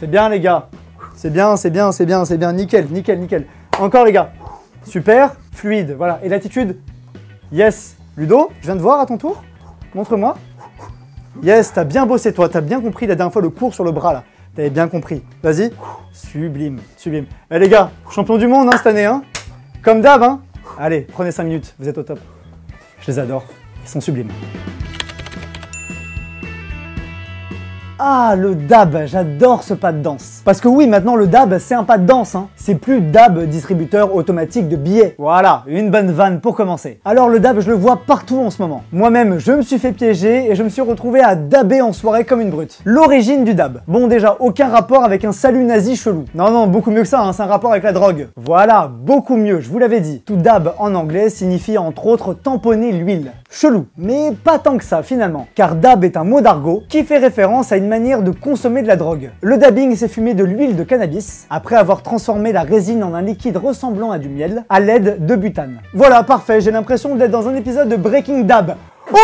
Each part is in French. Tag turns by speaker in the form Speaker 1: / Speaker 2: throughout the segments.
Speaker 1: C'est bien les gars. C'est bien, c'est bien, c'est bien, c'est bien. Nickel, nickel, nickel. Encore les gars. Super, fluide. Voilà. Et l'attitude? Yes. Ludo, je viens de voir à ton tour. Montre-moi. Yes, t'as bien bossé toi. T'as bien compris la dernière fois le cours sur le bras là. T'avais bien compris. Vas-y. Sublime, sublime. Eh les gars, champion du monde hein, cette année. Hein. Comme d'hab. Hein. Allez, prenez 5 minutes. Vous êtes au top. Je les adore. Ils sont sublimes. Ah, le dab, j'adore ce pas de danse. Parce que oui, maintenant le dab, c'est un pas de danse, hein. C'est plus dab, distributeur automatique de billets. Voilà, une bonne vanne pour commencer. Alors le dab, je le vois partout en ce moment. Moi-même, je me suis fait piéger et je me suis retrouvé à dabber en soirée comme une brute. L'origine du dab. Bon, déjà, aucun rapport avec un salut nazi chelou. Non, non, beaucoup mieux que ça, hein, c'est un rapport avec la drogue. Voilà, beaucoup mieux, je vous l'avais dit. Tout dab en anglais signifie entre autres tamponner l'huile. Chelou, mais pas tant que ça finalement. Car dab est un mot d'argot qui fait référence à une manière de consommer de la drogue. Le dabbing, c'est fumer de l'huile de cannabis après avoir transformé la résine en un liquide ressemblant à du miel à l'aide de butane. Voilà, parfait, j'ai l'impression d'être dans un épisode de Breaking Dab. Oh,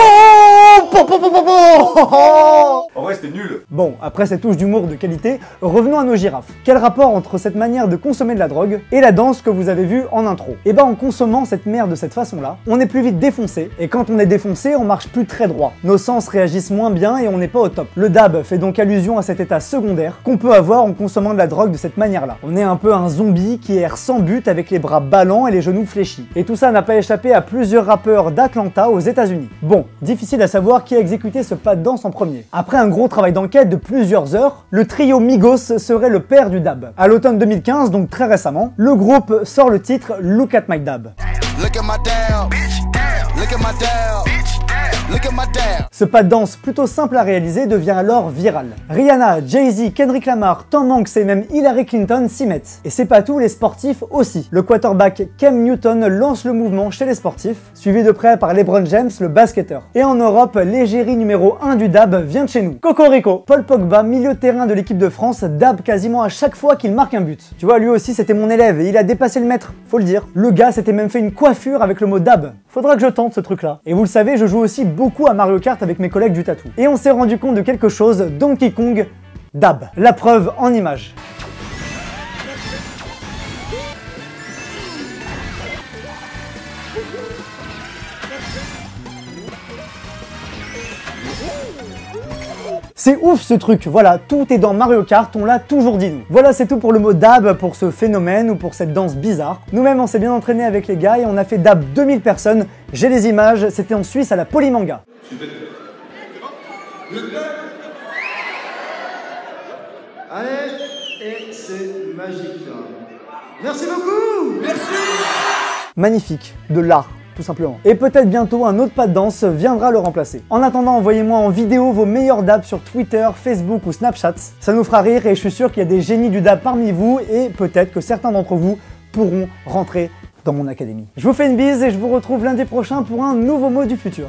Speaker 2: en vrai, c'était nul.
Speaker 1: Bon, après cette touche d'humour de qualité, revenons à nos girafes. Quel rapport entre cette manière de consommer de la drogue et la danse que vous avez vue en intro? Et ben en consommant cette merde de cette façon-là, on est plus vite défoncé, et quand on est défoncé, on marche plus très droit. Nos sens réagissent moins bien et on n'est pas au top. Le dab fait donc allusion à cet état secondaire qu'on peut avoir en consommant de la drogue de cette manière-là. On est un peu un zombie qui erre sans but avec les bras ballants et les genoux fléchis. Et tout ça n'a pas échappé à plusieurs rappeurs d'Atlanta aux États-Unis. Bon, difficile à savoir qui a exécuté ce pas de danse en premier. Après un gros travail d'enquête de plusieurs heures, le trio Migos serait le père du dab. À l'automne 2015, donc très récemment, le groupe sort le titre Look at My Dab. Look at my dab. Look at my dab. Look at my dab. Ce pas de danse plutôt simple à réaliser devient alors viral. Rihanna, Jay-Z, Kendrick Lamar, Tom Hanks et même Hillary Clinton s'y mettent. Et c'est pas tout, les sportifs aussi. Le quarterback Cam Newton lance le mouvement chez les sportifs, suivi de près par LeBron James, le basketteur. Et en Europe, l'égérie numéro 1 du dab vient de chez nous. Cocorico, Paul Pogba, milieu de terrain de l'équipe de France, dab quasiment à chaque fois qu'il marque un but. Tu vois, lui aussi c'était mon élève et il a dépassé le maître, faut le dire. Le gars s'était même fait une coiffure avec le mot dab. Faudra que je tente ce truc là. Et vous le savez, je joue aussi beaucoup à Mario Kart avec mes collègues du tatou. Et on s'est rendu compte de quelque chose, Donkey Kong dab. La preuve en images. C'est ouf ce truc, voilà, tout est dans Mario Kart, on l'a toujours dit nous. Voilà, c'est tout pour le mot dab, pour ce phénomène ou pour cette danse bizarre. Nous-mêmes, on s'est bien entraîné avec les gars et on a fait dab 2000 personnes. J'ai les images, c'était en Suisse à la Polymanga.
Speaker 3: Allez, et c'est magique. Merci beaucoup. Merci.
Speaker 1: Magnifique, de l'art. Tout simplement. Et peut-être bientôt un autre pas de danse viendra le remplacer. En attendant, envoyez-moi en vidéo vos meilleurs dabs sur Twitter, Facebook ou Snapchat. Ça nous fera rire et je suis sûr qu'il y a des génies du dab parmi vous et peut-être que certains d'entre vous pourront rentrer dans mon académie. Je vous fais une bise et je vous retrouve lundi prochain pour un nouveau mot du futur.